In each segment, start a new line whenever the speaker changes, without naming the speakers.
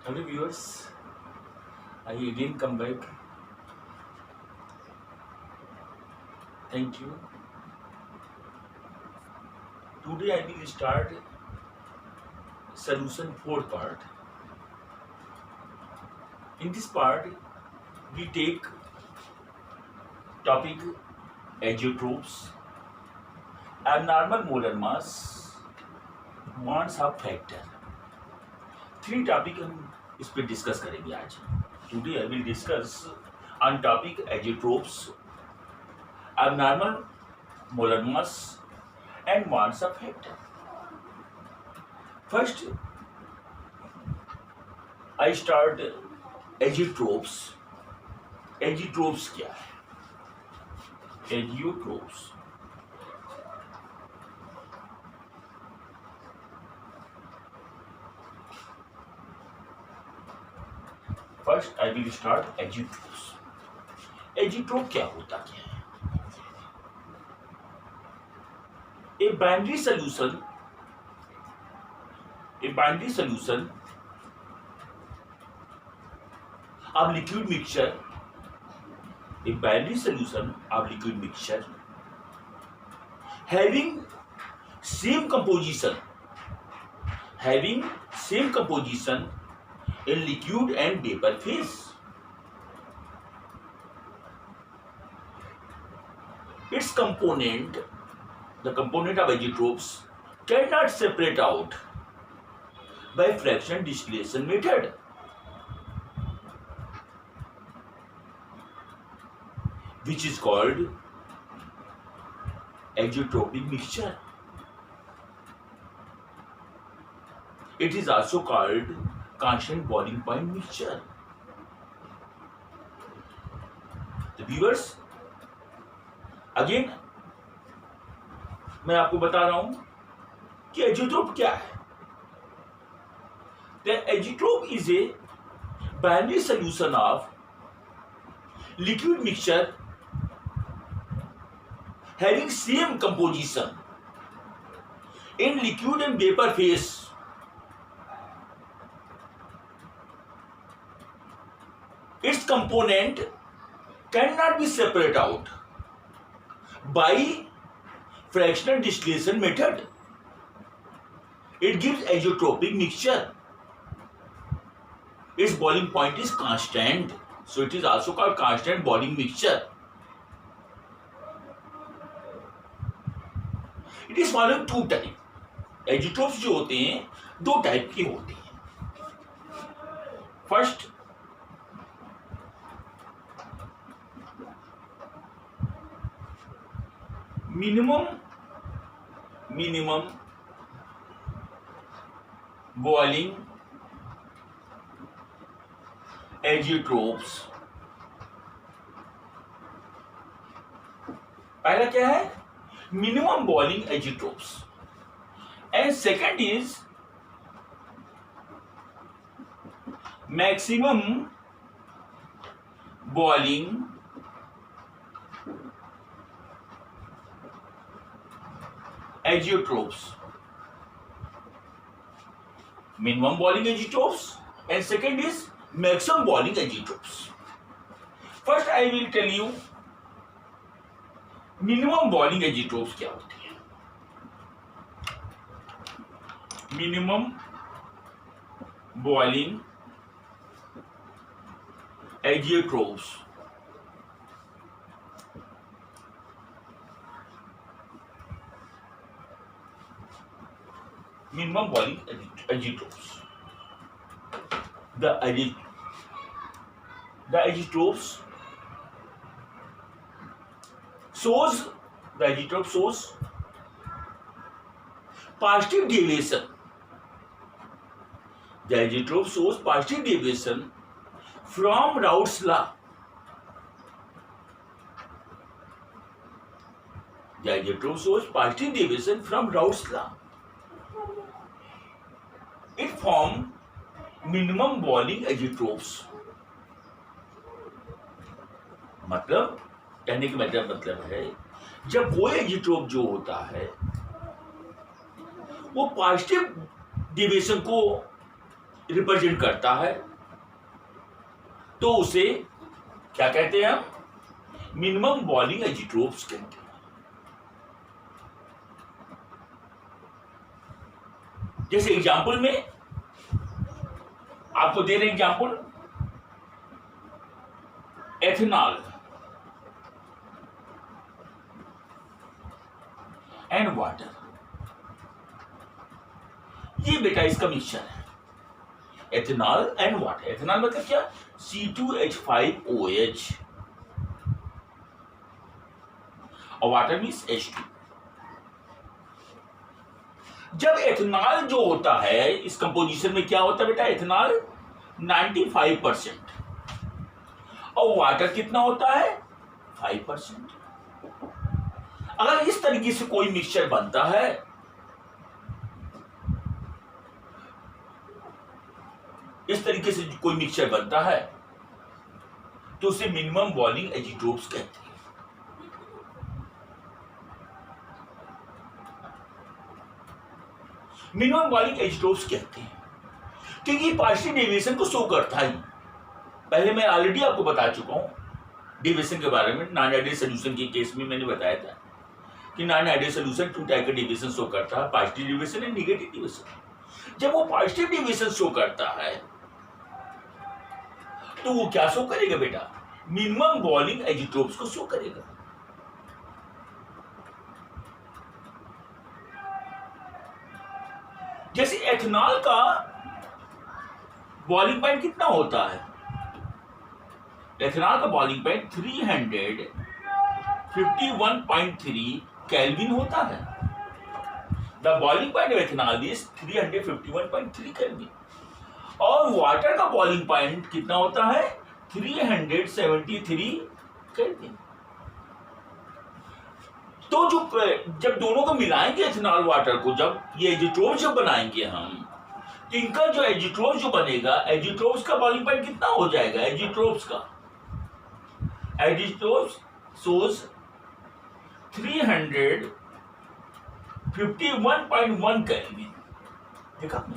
Hello viewers, I again come back. Thank you. Today I will start solution 4th part. In this part, we take topic azeotropes, abnormal molar mass, Mann's factor. 3 topic हम इस पर discuss करेंगे आज. Today I will discuss on topic azeotropes, abnormal molar mass and Mann's factor. First, I start azeotropes. Azeotropes क्या है? Azeotropes first I will start azeotropes. Azeotrope क्या होता क्या है? A binary solution of liquid mixture, a binary solution of liquid mixture having same composition in liquid and vapor phase. Its component, the component of azeotropes, cannot separate out by fractional distillation method. Which is called azeotropic mixture. It is also called constant boiling point mixture. The viewers, again मैं आपको बता रहा हूं कि azeotrope क्या है. The azeotrope is a binary solution of liquid mixture having same composition in liquid and vapor phase. Its component cannot be separated out by fractional distillation method. It gives azeotropic mixture. Its boiling point is constant, so it is also called constant boiling mixture. It is following two type. Azeotropes जो होते हैं दो type के होते हैं. First, minimum boiling azeotropes. पहला क्या है? Minimum boiling azeotropes. And second is maximum boiling azeotropes. Minimum boiling azeotropes and second is maximum boiling azeotropes. First I will tell you minimum boiling azeotropes क्या होती है. Minimum boiling azeotropes minimum boiling azeotropes. The azeotropes shows positive deviation. The azeotrope shows positive deviation from Raoult's law. The azeotrope shows positive deviation from Raoult's law. It form minimum boiling azeotropes. मतलब कहने का मतलब है जब वो एजिट्रोप जो होता है वो पॉजिटिव डिविएशन को रिप्रेजेंट करता है तो उसे क्या कहते हैं हम? मिनिमम बॉइलिंग एजिट्रोप्स कहते हैं। जैसे एग्जाम्पल में आपको दे रहे एग्जाम्पल, एथेनॉल एंड वाटर, ये बेटा इसका मिक्सचर है, एथेनॉल एंड वाटर। एथेनॉल मतलब क्या? C2H5OH और वाटर मीन्स H2। जब एथेनॉल जो होता है इस कंपोजिशन में क्या होता है बेटा? एथेनॉल 95% और वाटर कितना होता है? 5%। अगर इस तरीके से कोई मिक्सचर बनता है तो उसे मिनिमम बॉइलिंग एजिट्रोप्स कहते हैं। मिनिमम बॉइलिंग एजिट्रोप्स कहते हैं क्योंकि ये पार्शियल डेविएशन को शो करता है। पहले मैं ऑलरेडी आपको बता चुका हूं डेविएशन के बारे में। नॉन आइडियल सोल्यूशन के केस में मैंने बताया था कि नॉन आइडियल सोल्यूशन 2 टाइप का डेविएशन शो करता है, positive deviation and negative deviation. जब वो पॉजिटिव डेविएशन शो करता है तो वो क्या शो करेगा बेटा? मिनिमम बॉइलिंग एजिट्रोप्स को शो करेगा। जैसे एथेनॉल का बॉइलिंग पॉइंट कितना होता है? एथेनॉल का बॉइलिंग पॉइंट 351.3 केल्विन होता है। The boiling point of ethanol is 351.3 kelvin. और वाटर का बॉइलिंग पॉइंट कितना होता है? 373 केल्विन। तो जब दोनों को मिलाएंगे एथेनॉल वाटर को, जब ये एजिट्रोप्स जब बनाएंगे हम, तो इनका जो एजिट्रोप्स जो बनेगा, एजिट्रोप्स का बॉइलिंग पॉइंट कितना हो जाएगा? एजिट्रोप्स सोज 351.1 केल्विन। देखा आपने?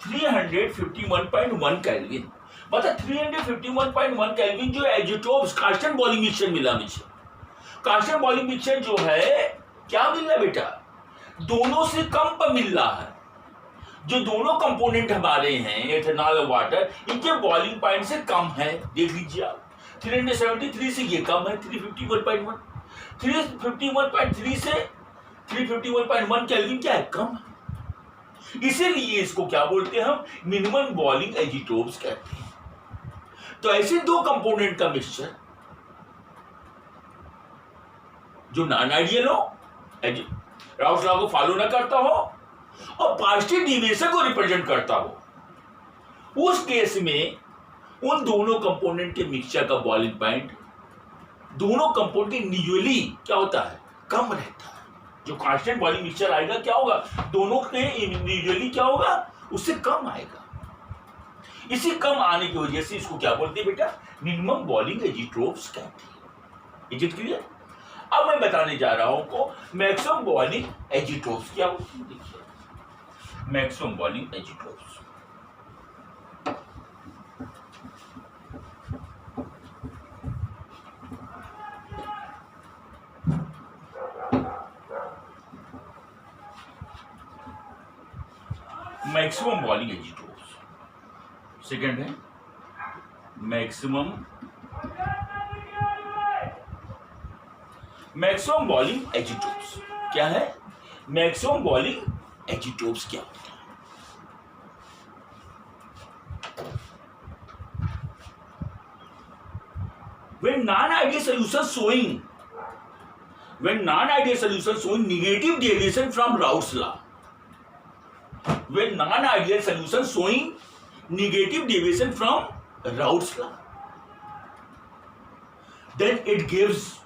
351.1 केल्विन मतलब 351.1 केल्विन जो एजिट्रोप्स कांस्टेंट बॉइलिंग मिक्सचर मिला मुझे। कांस्टेंट बॉइलिंग मिक्सचर जो है क्या मिल रहा है बेटा? दोनों से कम पर मिल रहा है। जो दोनों कंपोनेंट हमारे हैं एथेनॉल और वाटर, इनके बॉइलिंग पॉइंट से कम है। देख लीजिए आप, 373 से ये कम है 351.1, 351.3 से 351.1 केल्विन क्या है? कम है। इसीलिए इसको क्या बोलते हैं हम? मिनिमम बॉइलिंग एजिट्रोप्स कहते हैं। तो ऐसे दो कंपोनेंट का मिक्सचर जो नॉन आइडियल हो, राउस लॉ को फॉलो ना करता हो और पॉजिटिव डेविएशन को रिप्रेजेंट करता हो, उस केस में उन दोनों कंपोनेंट के मिक्सचर का बॉइलिंग पॉइंट दोनों कंपोनेंट इंडिविजुअली क्या होता है? कम रहता है। जो कांस्टेंट बॉइलिंग मिक्सचर आएगा क्या होगा? दोनों के इंडिविजुअली क्या होगा? उससे कम आएगा। इसी कम आने की वजह से इसको क्या बोलते हैं बेटा? मिनिमम बॉइलिंग एजिट्रोप्स कहते हैं। Is it clear? अब मैं बताने जा रहा हूं को मैक्सिमम बॉइलिंग एजिट्रोप्स क्या होती है। देखिए, maximum boiling azeotropes maximum boiling azeotropes second है मैक्सिमम बॉइलिंग एजिट्रोप्स क्या है? मैक्सिमम बॉइलिंग एजिट्रोप्स क्या होता है? when non-ideal solution showing negative deviation from Raoult's law, when non-ideal solution showing negative deviation from Raoult's law, then it gives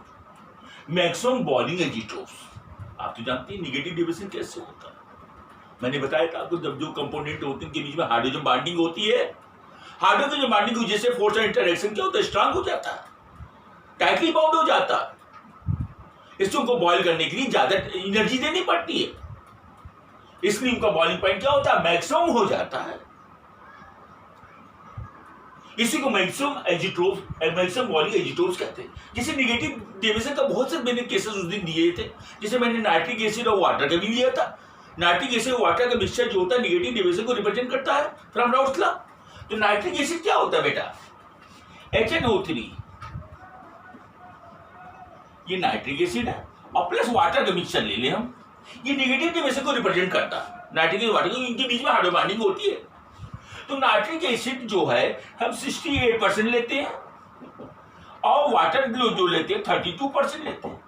maximum boiling azeotropes. आप तो जानते हैं निगेटिव डेविएशन कैसे होता है। मैंने बताया था आपको, जब जो कंपोनेंट होते हैं उनके बीच में हाइड्रोजन बॉन्डिंग होती है, हाइड्रोजन बॉन्डिंग की वजह से फोर्स ऑफ इंटरेक्शन क्या होता है? स्ट्रांग हो जाता है, टाइटली बाउंड हो जाता है। इसको उनको बॉयल करने के लिए ज्यादा एनर्जी देनी पड़ती है, इसलिए उनका बॉइलिंग पॉइंट क्या होता है? मैक्सिमम हो जाता है। इसी को मैक्सिमम एजिट्रोफ, मैक्सिमम बॉइलिंग एजिट्रोफ्स कहते हैं। जैसे निगेटिव डेविएशन का बहुत से मैंने केसेस उस दिन दिए थे, जैसे मैंने नाइट्रिक एसिड और वाटर का भी लिया था। नाइट्रिक एसिड और वाटर का मिक्सचर जो होता है निगेटिव डेविएशन को रिप्रेजेंट करता है फ्रॉम राउल्ट्स लॉ। तो नाइट्रिक एसिड क्या होता है बेटा, HNO3, ये नाइट्रिक एसिड है और प्लस वाटर का मिक्सचर ले लें हम, ये निगेटिव डेविएशन को रिप्रेजेंट करता है। नाइट्रिक एसिड वाटर, इनके बीच में हाइड्रोजन बॉन्डिंग होती है। तो नाइट्रिक एसिड जो है हम 68% लेते हैं और वाटर जो लेते हैं 32% लेते हैं।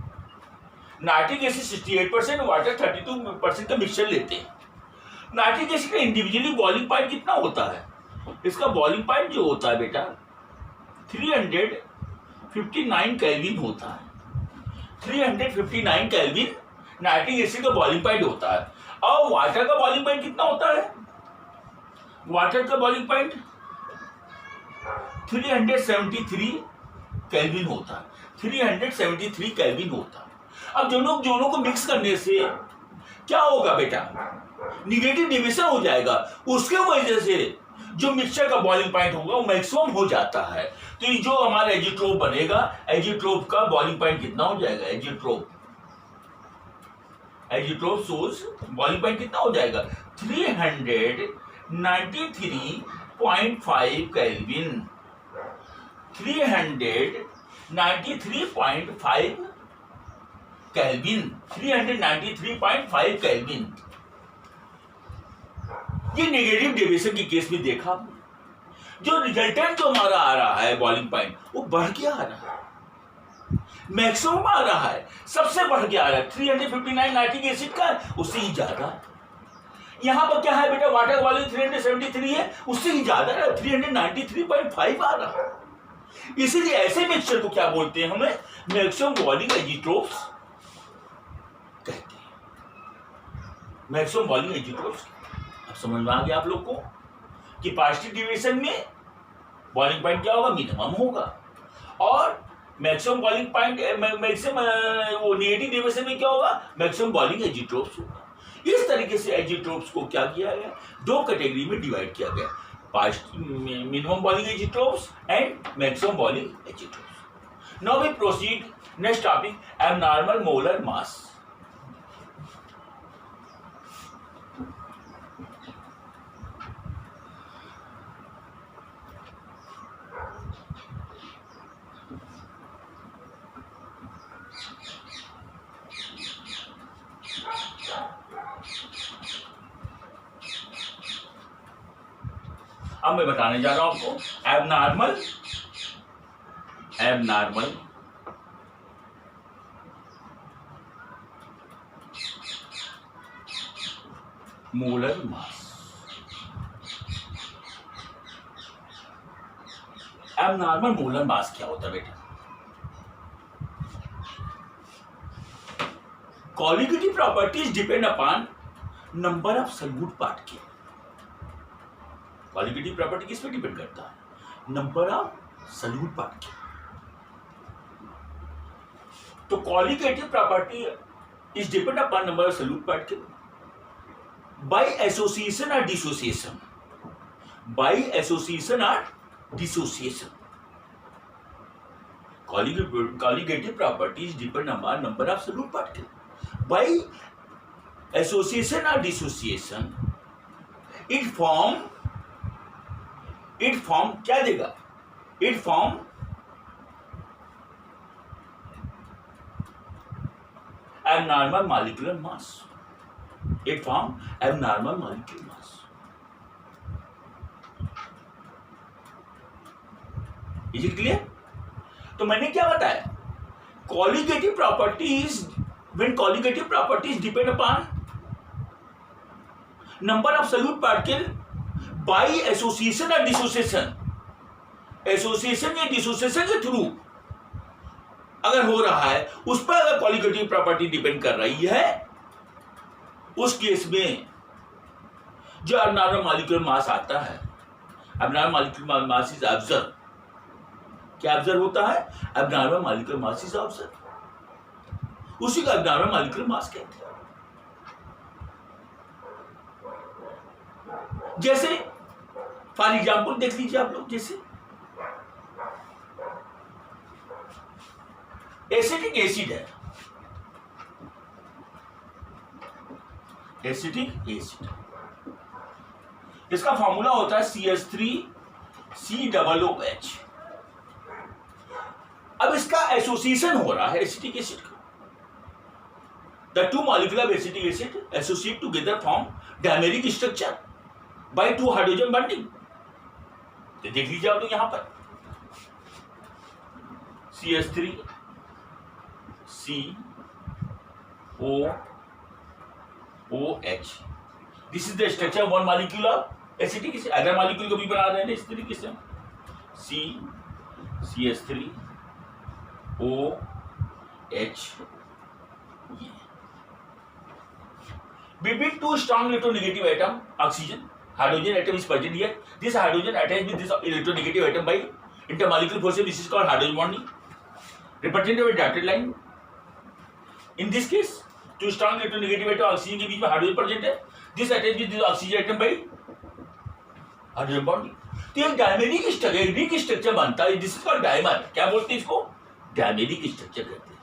नाइट्रिक एसिड 68%, वाटर 32% का मिक्सचर लेते हैं। नाइट्रिक एसिड का इंडिविजुअली बॉइलिंग पॉइंट कितना होता है, इसका बॉइलिंग पॉइंट जो होता है बेटा 359 केल्विन होता है। 359 केल्विन नाइट्रिक एसिड का बॉइलिंग पॉइंट होता है। और वाटर का बॉइलिंग पॉइंट कितना होता है, वाटर का बॉइलिंग पॉइंट 373 केल्विन होता है। 373 केल्विन होता है। अब दोनों को मिक्स करने से क्या होगा बेटा, निगेटिव डेविएशन हो जाएगा, उसके वजह से जो मिक्सचर का बॉइलिंग पॉइंट होगा वो मैक्सिमम हो जाता है। तो ये जो हमारा एजिट्रोप बनेगा, एजिट्रोप का बॉइलिंग पॉइंट कितना हो जाएगा, एजिट्रोप सोर्स बॉइलिंग पॉइंट कितना हो जाएगा 393.5 केल्विन। 393.5 kelvin, 393.5 kelvin. ये नेगेटिव डेविएशन के केस में देखा, जो रिजल्टेंट जो हमारा आ रहा है बॉइलिंग पॉइंट वो बढ़ के आ रहा है, मैक्सिमम आ रहा है, सबसे बढ़ के आ रहा है। 359 नाइट्रिक एसिड का उससे ही ज्यादा। यहां पर क्या है बेटा, वाटर वॉल्यूम 373 है, उससे ही ज्यादा है, 393.5 आ रहा है। इसीलिए ऐसे मिक्सचर को क्या बोलते हैं, हमें मैक्सिमम बॉइलिंग एजिट्रोप्स कहते हैं। Maximum boiling azeotropes. अब समझ में आ गया आप लोग को कि पार्शियल डेविएशन में बॉइलिंग पॉइंट क्या होगा, मिनिमम होगा, और मैक्सिमम बॉइलिंग पॉइंट, मैक्सिमम वो नेगेटिव डेविएशन में क्या होगा, मैक्सिमम बॉइलिंग एजिट्रोप्स होगा। इस तरीके से एजिट्रोप्स को क्या किया गया, दो कैटेगरी में डिवाइड किया गया, minimum boiling azeotropes and maximum boiling azeotropes. Now we proceed next topic, abnormal molar mass. अब मैं बताने जा रहा हूं आपको abnormal molar mass. Abnormal molar mass क्या होता है बेटा, colligative properties depend upon number of solute particle. Colligative property किस पे डिपेंड करता है, नंबर ऑफ सॉल्यूट पार्टिकल। तो colligative property is depend upon number of solute particle by association और डिसोसिएशन, बाय एसोसिएशन और dissociation. Colligative properties depend upon number of solute particle by association और dissociation. It form क्या देगा, it form abnormal molecular mass. It form abnormal molecular mass. Is it clear? तो मैंने क्या बताया, colligative properties, when colligative properties depend upon number of solute particle by association और dissociation. Association या dissociation के through अगर हो रहा है, उस पर अगर कॉलिगेटिव प्रॉपर्टी डिपेंड कर रही है, उस केस में जो एबनॉर्मल मॉलिक्यूलर मास आता है, abnormal molecular mass is observe. क्या ऑब्जर्व होता है, abnormal molecular mass is observe, उसी को एबनॉर्मल मॉलिक्यूलर मास कहते हैं। जैसे फॉर एग्जाम्पल देख लीजिए आप लोग, जैसे एसिटिक एसिड है, एसिटिक एसिड, इसका फॉर्मूला होता है CH3COOH। अब इसका एसोसिएशन हो रहा है एसिटिक एसिड का, the two molecule of acetic acid associate together form dimeric structure by two hydrogen bonding. तो देख लीजिए आप लोग यहां पर CH3COOH, this is the structure one molecule of acetic acid. Other molecule को भी बना रहे हैं इस तरीके से, CH3OH। Between two strong electronegative atom, oxygen, hydrogen atom is present here. This hydrogen attached with this electronegative atom by intermolecular force. This is called hydrogen bonding, represented by dotted line. In this case, two strong electronegative atom oxygen के बीच में hydrogen present है. This attached with this oxygen atom by hydrogen bonding. तो एक dimeric structure बनता है. This is called dimer. क्या बोलते हैं इसको? डायमेरिक स्ट्रक्चर कहते हैं.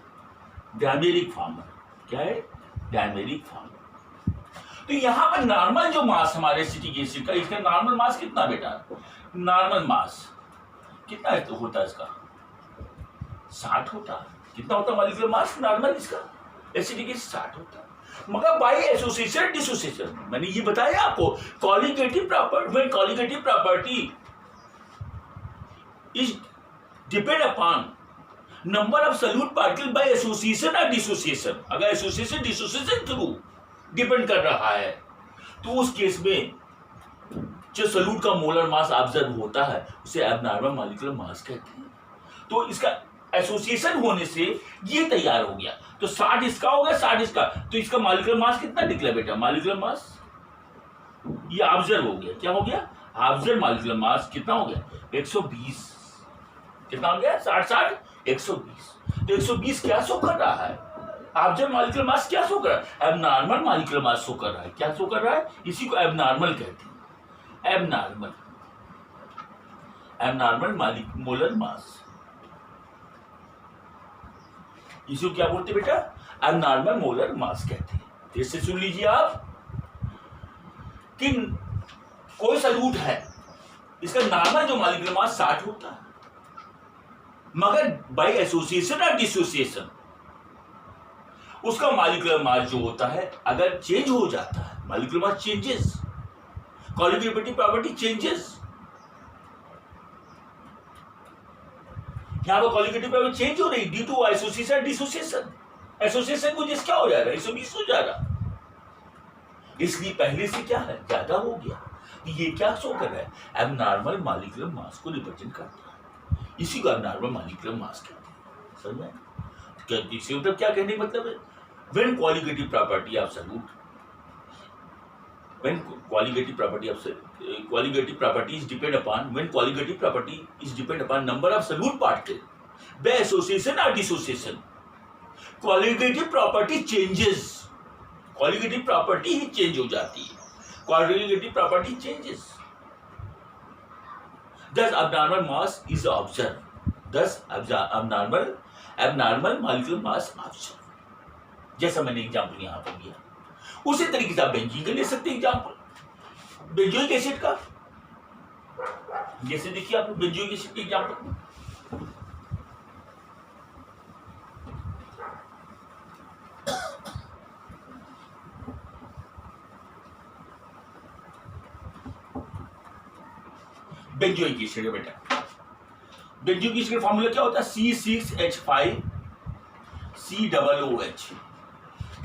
Dimeric former. क्या है? Dimeric former. तो यहां पर नॉर्मल जो मास हमारे एसिटिक एसिड का, इसका नॉर्मल मास कितना बेटा? नॉर्मल मास कितना होता है इसका? 60 होता है. कितना होता है मॉलिक्यूलर मास नॉर्मल इसका? एसिटिक एसिड 60 होता है. मगर बाय एसोसिएशन डिसोसिएशन, मैंने ये बताया आपको, colligative property is depend upon number of solute particle by association और डिसोसिएशन. अगर एसोसिएशन डिसोसिएशन थ्रू डिपेंड कर रहा है तो उस केस में जो सॉल्यूट का मोलर मास ऑब्जर्व होता है उसे एबनॉर्मल मॉलिक्यूलर मास कहते हैं. तो इसका एसोसिएशन होने से ये तैयार हो गया. तो 60 इसका हो गया, 60 इसका. तो इसका मॉलिक्यूलर मास कितना निकला बेटा? मॉलिक्यूलर मास ये ऑब्जर्व हो गया. क्या हो गया? ऑब्जर्व मॉलिक्यूलर मास कितना हो गया? 120. कितना हो गया? 60 120. तो 120 क्या शो कर रहा है? ऑब्जर्व मॉलिक्यूलर मास क्या शो कर रहा है? एबनॉर्मल मॉलिक्यूलर मास शो कर रहा है. क्या शो कर रहा है? इसी को एबनॉर्मल कहते हैं. एबनॉर्मल मोलर मास, इसी को क्या बोलते बेटा? एबनॉर्मल मोलर मास कहते हैं. जैसे सुन लीजिए आप कि कोई सॉल्यूट है, इसका नॉर्मल जो मॉलिक्यूलर मास 60 होता है, मगर बाय एसोसिएशन और डिसोसिएशन उसका मॉलिक्यूलर मास जो होता है अगर चेंज हो जाता है, molecular mass changes, colligative property changes. यहां पर कॉलिगेटिव प्रॉपर्टी चेंज हो रही due to association dissociation. Association को जिस क्या हो जाएगा? 120 हो जाएगा. इसलिए पहले से क्या है? ज्यादा हो गया. ये क्या शो कर रहा है? एबनॉर्मल मॉलिक्यूलर मास को रिप्रेजेंट करता है. इसी को एबनॉर्मल मॉलिक्यूलर मास कहते हैं. समझ में? मतलब क्या कहने मतलब है? When qualitative property of solute, when qualitative property is depend upon number of solute particle by association or dissociation, qualitative property changes. Qualitative property he change हो जाती है. Qualitative property changes. Thus abnormal mass is observed. Thus abnormal molecular mass observed. जैसा मैंने example यहां पर दिया, उसी तरीके से आप बेंजीन का ले सकते हैं एग्जाम्पल. बेंजोइक एसिड का जैसे देखिए आप बेंजोइक एसिड के एग्जाम्पल. बेंजोइक एसिड है बेटा. बेंजोइक एसिड का फॉर्मूला क्या होता है? C6H5COOH.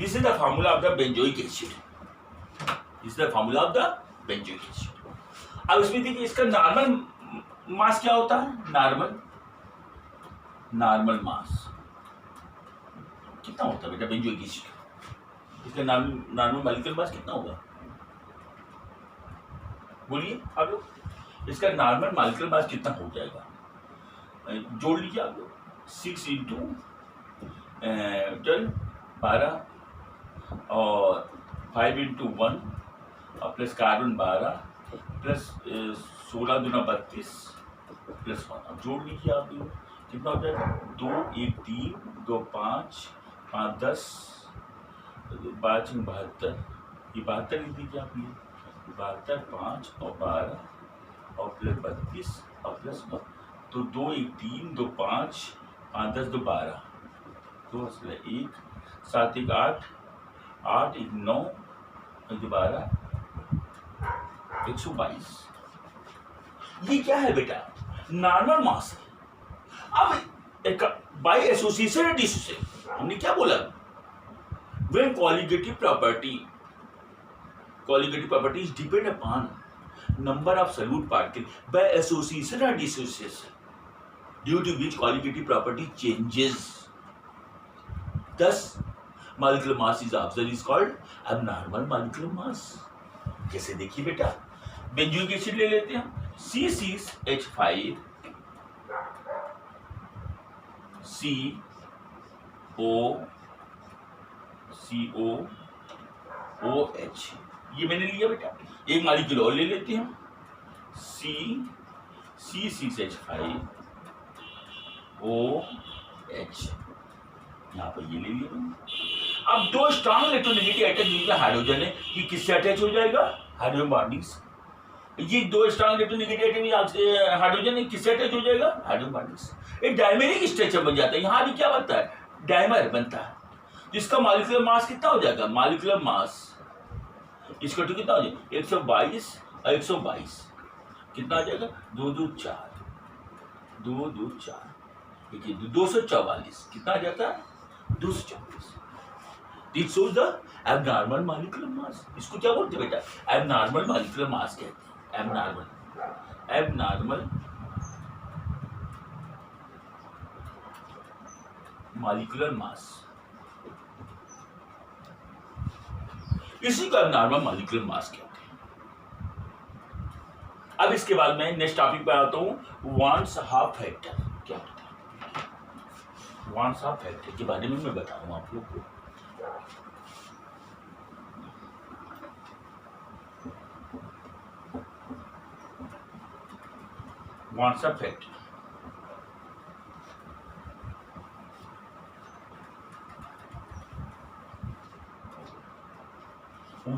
This is the formula of the benzoic acid. अब इसमें देखिए इसका नॉर्मल मास क्या होता है? नॉर्मल मास कितना होता है बेटा बेंजोइक एसिड? इसका नॉर्मल मॉलिक्यूलर मास कितना होगा? बोलिए आप लोग. इसका नॉर्मल मॉलिक्यूलर मास कितना हो जाएगा? जोड़ लीजिए आप लोग. 6 × 10 12 और 5 × 1 और प्लस कार्बन 12 प्लस 16 × 32 प्लस 1. अब जोड़ लीजिए आप लोग. कितना हो जाएगा? 2 1 3 2 5 5 10 5 72, ये 72 लिख दीजिए आप, ये 72 5 और 12 और प्लस 32 और प्लस 9, तो 2 1 3 2 5 5 10 2 12, 2 1 7 1 8 8 1 9 12 122। ये क्या है बेटा? नॉर्मल मास है। अब एक बाय एसोसिएशन एंड डिसोसिएशन हमने क्या बोला? When colligative property is depend upon number of solute particle by association or dissociation, due to which colligative property changes. Thus, molecular mass is observed is called abnormal molecular mass. जैसे देखिए बेटा, benzoic acid ले लेते हैं, C6H5 COOH, ये मैंने लिया बेटा। एक मॉलिक्यूल और ले लेते हैं, C6H5OH, यहाँ पर ये ले लिया। अब दो स्ट्रॉन्ग इलेक्ट्रोनेगेटिव एटम जिनका हाइड्रोजन है, ये किससे अटैच हो जाएगा? हाइड्रोजन बॉन्डिंग से। ये दो स्ट्रॉन्ग इलेक्ट्रोनेगेटिव एटम हाइड्रोजन है, किससे अटैच हो जाएगा? हाइड्रोजन बॉन्डिंग से। एक डायमेरिक स्ट्रक्चर बन जाता है। यहाँ भी क्या बनता है? डायमर बनता है, जिसका मॉलिक्यूलर मास कितना हो जाएगा? मॉलिक्यूलर मास इसका तो कितना हो जाएगा? 122 और 122 कितना आ जाएगा? 2 2 4 2 2 4, देखिए 244 कितना आ जाता है? 244। This shows the abnormal molecular mass. इसको क्या बोलते हैं बेटा? Abnormal molecular mass कहते हैं। Abnormal molecular mass, इसी को abnormal molecular mass कहते हैं। अब इसके बाद मैं नेक्स्ट टॉपिक पे आता हूँ, वॉन्स हाफ फैक्टर क्या होता है। वॉन्स हाफ फैक्टर के बारे में मैं बताऊँ आप लोग को। Wants a factor.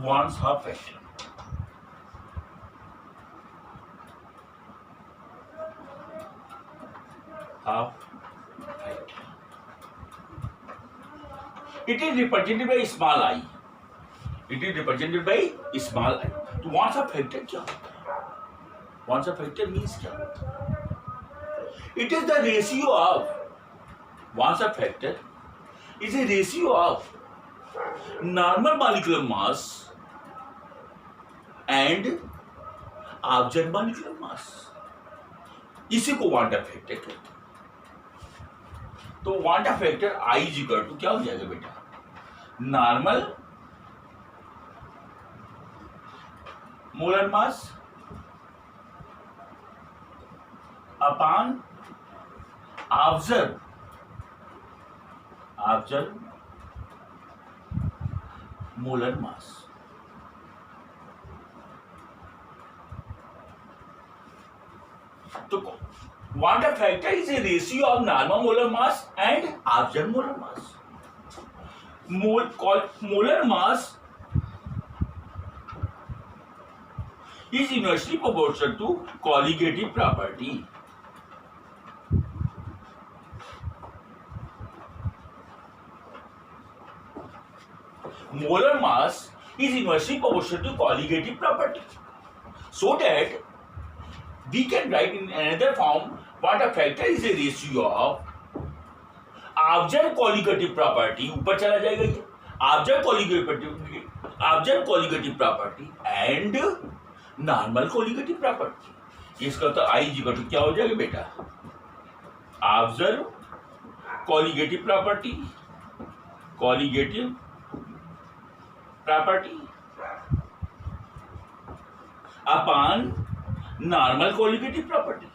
Wants half factor. Half factor. It is represented by small I. It is represented by small I. तो wants a factor क्या होता है? Wants a factor means क्या होता है? It is the ratio of wants a factor is a ratio of normal molecular mass and observed molecular mass. इसी को want factor कहते हैं। तो van't factor I is equal to क्या हो जाएगा बेटा? Normal molar mass upon observe molar mass. तो van't factor is a ratio of normal molar mass and observe molar mass. Molar mass is inversely proportional to colligative property. Molar mass is inversely proportional to colligative property, so that we can write in another form what a factor is a ratio of observed colligative property, ऊपर चला जाएगा ये, observed colligative property and normal colligative property. इसका तो आई जी का क्या हो जाएगा बेटा? Observe colligative property upon normal colligative property.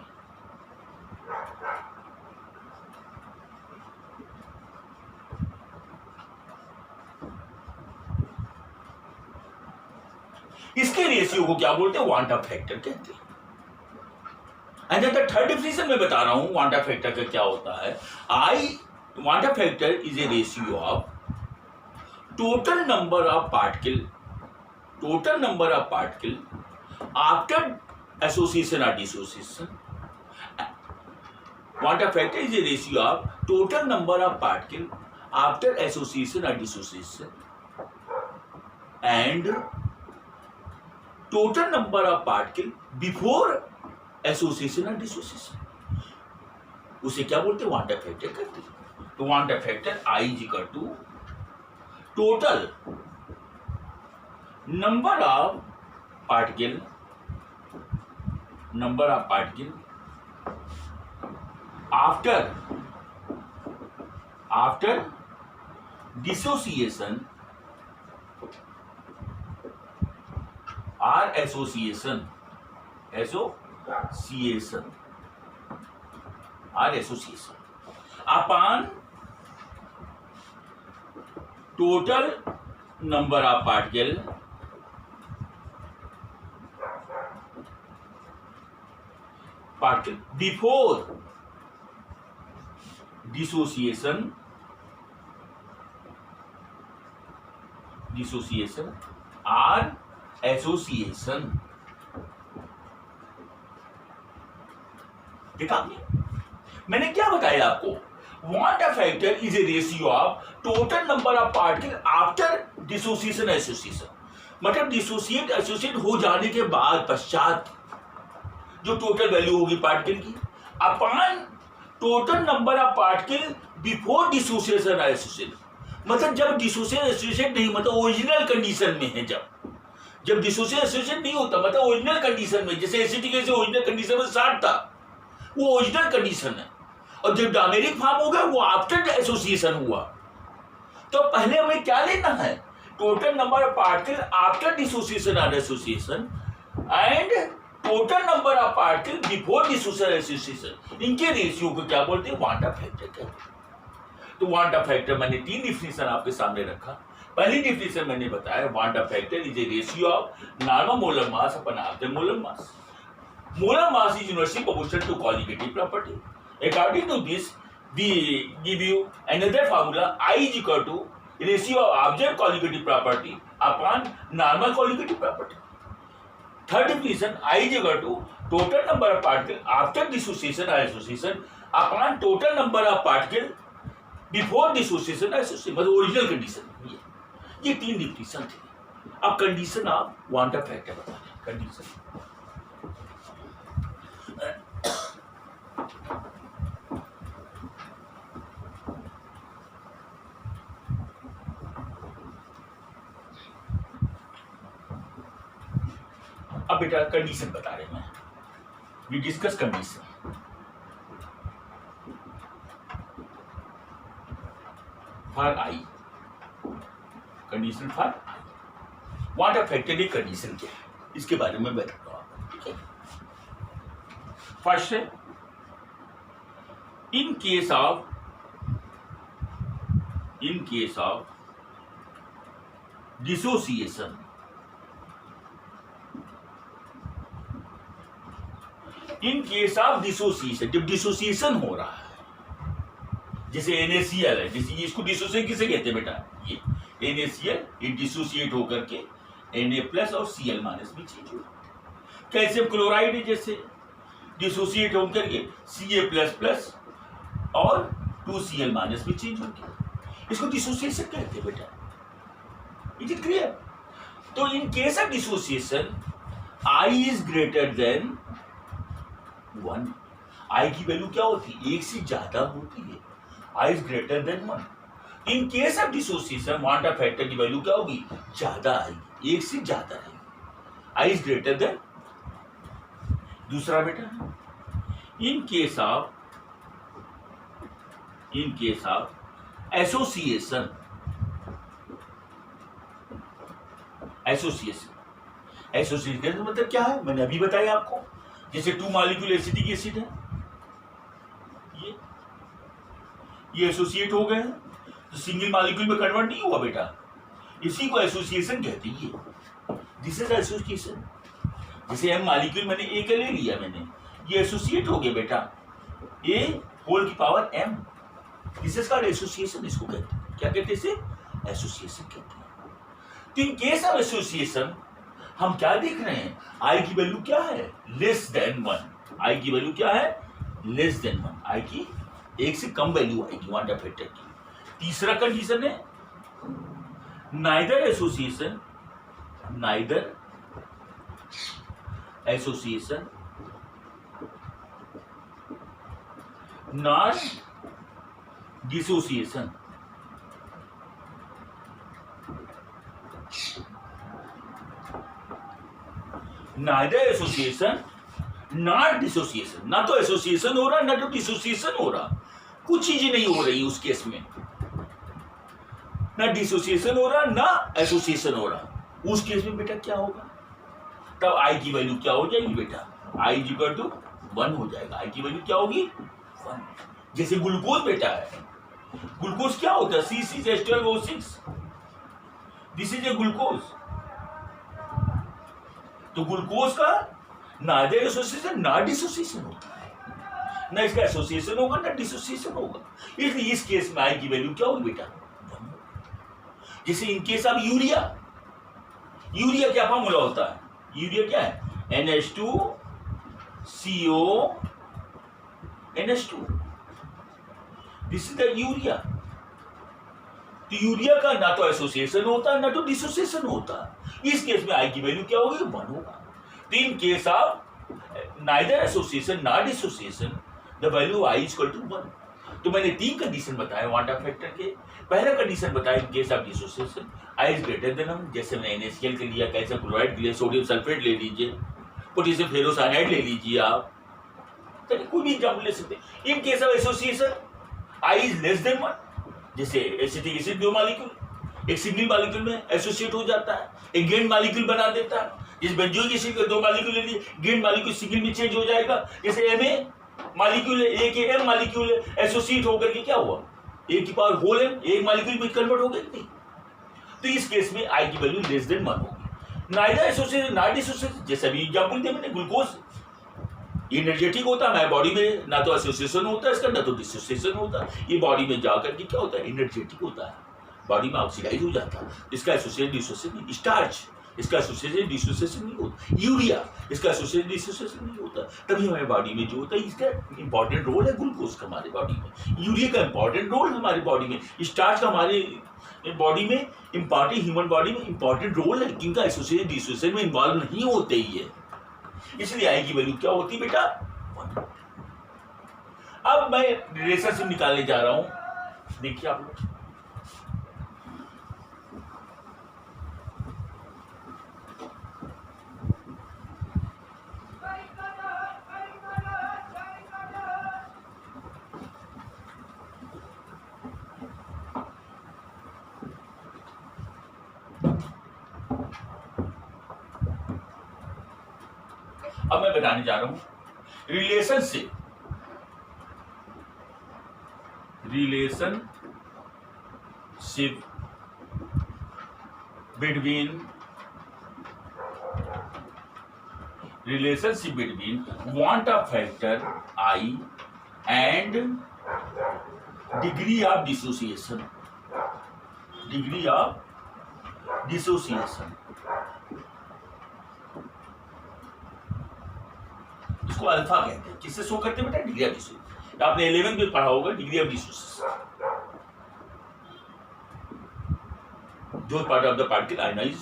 इसके रेशियो को क्या बोलते हैं? वांट ऑफ फैक्टर कहते हैं। एंड द थर्ड डिफिनेशन मैं बता रहा हूं वांडा फैक्टर का क्या होता है। Wanda factor is a ratio of total number of particle after association or dissociation. Quantum factor is a ratio of total number of particle after association or dissociation and total number of particle before association or dissociation. उसे क्या बोलते हैं? Quantum factor कहते हैं। तो quantum factor I is equal to total number of particle after dissociation or association upon total number of particle before dissociation or association। देखा आपने? मैंने क्या बताया आपको? Quantum factor is a ratio of total number of particle after dissociation association. मतलब dissociate associate हो जाने के बाद पश्चात जो टोटल वैल्यू होगी पार्टिकल की upon total number of particle before dissociation association. मतलब जब डिसोसिएशन एसोसिएशन नहीं, मतलब ओरिजिनल कंडीशन में है, जब डिसोसिएशन एसोसिएशन नहीं होता, मतलब ओरिजिनल कंडीशन में, जैसे एसिटिक एसिड ओरिजिनल कंडीशन में 60 था, वो ओरिजिनल कंडीशन है। और जब डायमेरिक फॉर्म हो गया वो आफ्टर एसोसिएशन हुआ। तो पहले हमें क्या लेना है? Total number of particle after dissociation और association and total number of particle before dissociation association. इनके रेशियो को क्या बोलते हैं? क्वांटम फैक्टर कहते हैं। तो क्वांटम फैक्टर मैंने 3 डिफिनेशन आपके सामने रखा। पहली डिफिनेशन मैंने बताया quantum factor is a ratio of normal molar mass upon hours molar mass. Molar mass is inversely proportional to colligative property. According to this, we give you another formula. I is equal to ratio of observed colligative property upon normal colligative property. Third definition, I is equal to total number of particles after dissociation or association upon total number of particles before dissociation or association. मतलब original condition. ये 3 definition थे। अब condition आप quantum factor बता दें। Condition अब बेटा condition बता रहे हैं। We discuss condition. For I, condition for I. Quantum factor की कंडीशन क्या है इसके बारे में बताता हूं आपको, ठीक है। फर्स्ट है इन case of dissociation, in case of dissociation, जब डिसोसिएशन हो रहा है, जैसे NaCl है, जैसे इसको डिसोसिएशन किसे कहते हैं बेटा? ये NaCl ये डिसोसिएट होकर के Na+ और Cl- में चेंज हो। कैल्शियम क्लोराइड है, जैसे डिसोसिएट होकर के Ca++ और 2Cl- में चेंज हो गया। इसको डिसोसिएशन कहते हैं बेटा। Is it clear? तो in case of dissociation I is greater than 1। I की वैल्यू क्या होती है? 1 से ज्यादा होती है। I is greater than 1। In case of dissociation quantum factor की वैल्यू क्या होगी? ज्यादा आएगी, 1 से ज्यादा आएगी। I is greater than. दूसरा बेटा इन केस ऑफ एसोसिएशन मतलब क्या है? मैंने अभी बताया आपको। जैसे 2 मॉलिक्यूल एसिटिक एसिड है, ये एसोसिएट हो गए हैं, तो सिंगल मॉलिक्यूल में कन्वर्ट नहीं हुआ बेटा, इसी को एसोसिएशन कहते हैं। This is association. जैसे M मॉलिक्यूल मैंने A का ले लिया, मैंने ये एसोसिएट हो गया बेटा, ए होल की power m, this is called association. इसको कहते हैं, क्या कहते हैं इसे? एसोसिएशन कहते हैं। तो इन केस ऑफ एसोसिएशन हम क्या देख रहे हैं? आई की वैल्यू क्या है? Less than 1। आई की वैल्यू क्या है? Less than 1। आई की एक से कम वैल्यू आएगी क्वांटम फैक्टर की। तीसरा कंडीशन है neither association not dissociation. Neither association not dissociation, ना तो एसोसिएशन हो रहा ना तो डिसोसिएशन हो रहा, कुछ चीजें नहीं हो रही उस केस में, ना डिसोसिएशन हो रहा ना एसोसिएशन हो रहा। उस केस में बेटा क्या होगा? तब आई की वैल्यू क्या हो जाएगी बेटा? आई इक्वल टू 1 हो जाएगा। आई की वैल्यू क्या होगी? 1। जैसे ग्लूकोज बेटा है, ग्लूकोज क्या होता है? C6H12O6, this is a glucose. तो ग्लूकोज का नाइदर एसोसिएशन ना डिसोसिएशन होता है, ना इसका एसोसिएशन होगा ना डिसोसिएशन होगा। इसलिए इस केस में आई की वैल्यू क्या होगी बेटा? 1। जैसे इन केस ऑफ यूरिया, यूरिया क्या फॉर्मूला होता है? यूरिया क्या है? NH2CO NH2, this is the urea. तो यूरिया का ना तो एसोसिएशन होता ना तो डिसोसिएशन होता। इस केस में आई की वैल्यू क्या होगी? 1 होगा। तो in case of neither association not dissociation the value I equal to 1। तो मैंने 3 कंडीशन बताए क्वांटम फैक्टर के। पहला कंडीशन बताया इन case of dissociation I is greater than 1, जैसे मैंने NaCl के लिया, कैल्शियम क्लोराइड के लिए, सोडियम सल्फेट ले लीजिए, पोटेशियम फेरोसाइनाइड ले लीजिए आप, कोई भी एग्जाम्पल ले सकते। इन case of association I is less than 1, जैसे एसिटिक एसिड 2 मॉलिक्यूल एक सिंगल मॉलिक्यूल में एसोसिएट हो जाता है, एक गेंड मॉलिक्यूल बना देता है। जिस बेंजोइक एसिड के 2 मॉलिक्यूल ले लिए, गेंड मॉलिक्यूल सिंगल में चेंज हो जाएगा। जैसे Ma मॉलिक्यूल है, ए के M मॉलिक्यूल है, एसोसिएट होकर के क्या हुआ? ए की पावर होल m एक मॉलिक्यूल में कन्वर्ट हो गई नहीं। तो इस केस में आई की वैल्यू लेस देन 1 होगी। नाइदर एसोसिएशन नॉट डिसोसिएशन, जैसे अभी एग्जांपल दिया मैंने, ग्लूकोज एनर्जेटिक होता है, हमारे बॉडी में ना तो एसोसिएशन होता है इसका ना तो डिसोसिएशन होता है। ये बॉडी में जाकर के क्या होता है? एनर्जेटिक होता है, बॉडी में ऑक्सीडाइज हो जाता है। इसका एसोसिएशन डिसोसिएशन नहीं। स्टार्च इसका एसोसिएशन डिसोसिएशन नहीं होता। यूरिया इसका एसोसिएशन डिसोसिएशन नहीं होता। तभी हमारे बॉडी में जो होता है, इसका इंपॉर्टेंट रोल है ग्लूकोज का हमारे बॉडी में, यूरिया का इंपॉर्टेंट रोल हमारे बॉडी में, स्टार्च का हमारे बॉडी में इंपॉर्टेंट, ह्यूमन बॉडी में इंपॉर्टेंट रोल है, जिनका एसोसिएशन डिसोसिएशन में इन्वॉल्व नहीं होते ही है। इसलिए आई की वैल्यू क्या होती है बेटा? 1। अब मैं रिलेशनशिप निकालने जा रहा हूं, देखिए आप लोग। अब मैं बताने जा रहा हूं relationship between quantum factor I and degree of dissociation. इसको अल्फा कहते हैं। किससे शो करते हैं बेटा? Degree of dissociation. आपने 11th में पढ़ा होगा डिग्री ऑफ डिसोसिएशन। जो part of the particle ionize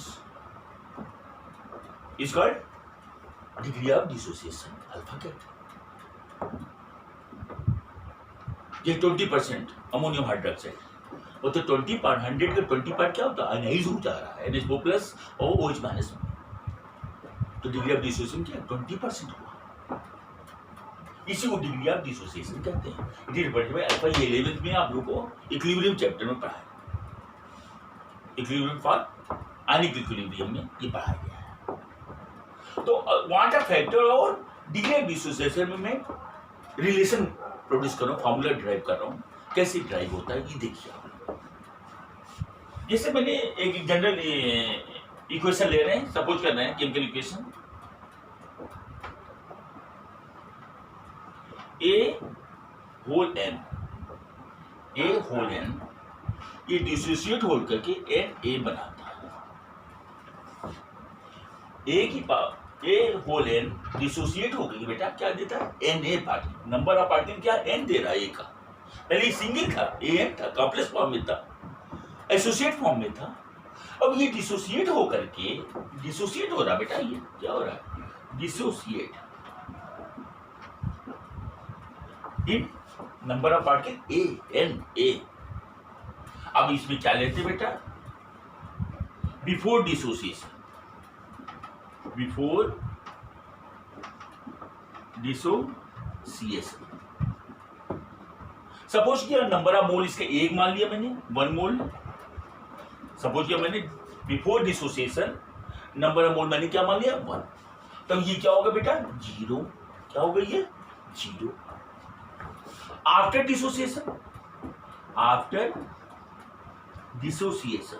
is called degree of dissociation, alpha कहते हैं। ये 20% अमोनियम हाइड्रोक्साइड, वो तो 20 पार्ट 100 का 20 पार्ट क्या होता है? आयनाइज हो जा रहा है, NH2 प्लस और OH माइनस में। तो डिग्री ऑफ डिसोसिएशन क्या? 20% हुआ। इसी को डिग्री ऑफ डिसोसिएशन कहते हैं। अल्फा 11th में आप लोगों को इक्विलिब्रियम चैप्टर में पढ़ा है, इक्विलिब्रियम फॉर आयनिक इक्विलिब्रियम में ये पढ़ाया गया है। तो क्वांटम फैक्टर और डिग्री ऑफ डिसोसिएशन में मैं रिलेशन प्रोड्यूस कर रहा हूँ, फॉर्मूला ड्राइव कर रहा हूँ। कैसे ड्राइव होता है ये देखिए आप। जैसे मैंने एक जनरल इक्वेशन ले रहे हैं, सपोज कर रहे हैं chemical equation. A whole n ये डिसोसिएट होल करके एन ए बनाता है। ए की power A whole n dissociate हो गई बेटा, क्या देता है? N A particle. Number of particle क्या? एन दे रहा है ए का। पहले सिंगल था, ए एन था, कॉम्प्लेक्स फॉर्म में था, एसोसिएट फॉर्म में था। अब ये डिसोसिएट हो करके डिसोसिएट हो रहा बेटा, ये क्या हो रहा है? Dissociate in number of particle A n A. अब इसमें क्या लेते बेटा? Before dissociation, before dissociation suppose किया नंबर ऑफ मोल इसका एक मान लिया मैंने, 1 मोल। सपोज किया मैंने बिफोर डिसोसिएशन नंबर ऑफ मोल मैंने क्या मान लिया? 1। तब ये क्या होगा बेटा? 0। क्या होगा ये? 0। आफ्टर डिसोसिएशन, आफ्टर डिसोसिएशन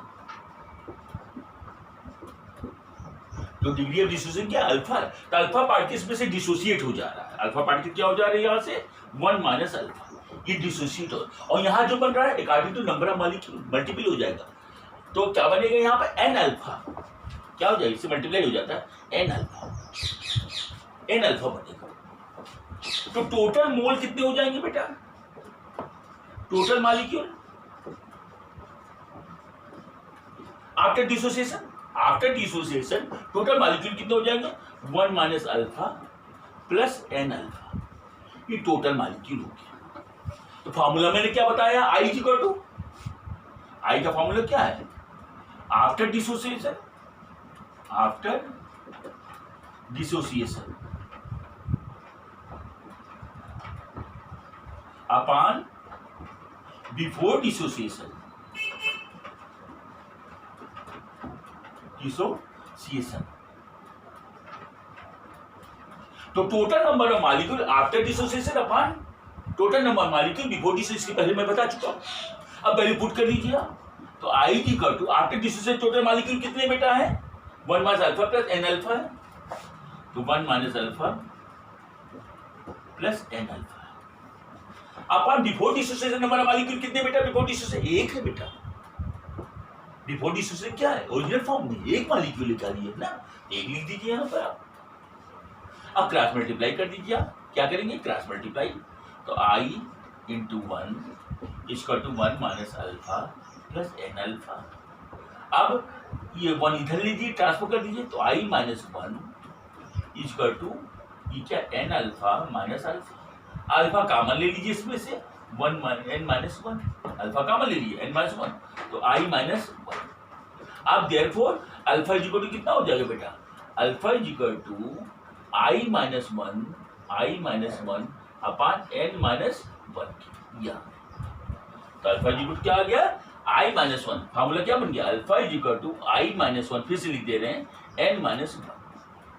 तो डिग्री ऑफ डिसोसिएशन क्या? अल्फा। तो अल्फा पार्टिकल्स में से डिसोसिएट हो जा रहा है। अल्फा पार्टिकल क्या हो जा रहा है? यहां से 1 माइनस अल्फा, ये डिसोसिएट हो। और यहां जो बन रहा है according to number of molecule multiple हो जाएगा। तो क्या बनेगा यहाँ पर? N alpha. क्या हो जाएगा? इससे मल्टीप्लाई हो जाता है, एन अल्फा। एन अल्फा बनेगा। तो टोटल मोल कितने हो जाएंगे बेटा? Total molecule after dissociation, after dissociation total molecule कितने हो जाएंगे? 1 minus alpha plus n alpha, ये टोटल मॉलिक्यूल हो गया। तो फॉर्मूला मैंने क्या बताया? आई इक्वल टू, आई का फॉर्मूला क्या है? After dissociation, after dissociation upon before dissociation, dissociation. तो total number of molecule after dissociation upon total number of molecule before dissociation, पहले मैं बता चुका हूं। अब वैल्यू पुट कर लीजिए। तो I equal to after dissociation total molecule कितने बेटा है? 1 minus alpha plus n alpha है। तो 1 minus alpha plus n alpha upon before dissociation number of molecule कितने बेटा? बिफोर डिसोसिएशन 1 है बेटा। बिफोर डिसोसिएशन क्या है? ओरिजिनल फॉर्म में 1 मॉलिक्यूल निकालिए ना, 1 लिख दीजिए यहां पर आप। अब क्रॉस मल्टीप्लाई कर दीजिए। क्या करेंगे? Cross multiply. तो I into 1 equal to 1 minus alpha plus n alpha. अब ये 1 इधर लीजिए, ट्रांसफर कर दीजिए। तो आई माइनस 1 इक्वल टू ये क्या? N alpha minus alpha. Alpha common ले लीजिए इसमें से, 1 एन माइनस 1, अल्फा कॉमन ले लीजिए, एन माइनस 1, तो आई माइनस 1। अब देयरफॉर अल्फा इक्वल टू कितना हो जाएगा बेटा? Alpha equal to I minus 1 upon n minus 1 या। तो अल्फा इक्वल क्या आ गया? आई माइनस 1। फॉर्मूला क्या बन गया? Alpha equal to I minus 1, फिर से लिख दे रहे हैं, एन माइनस 1।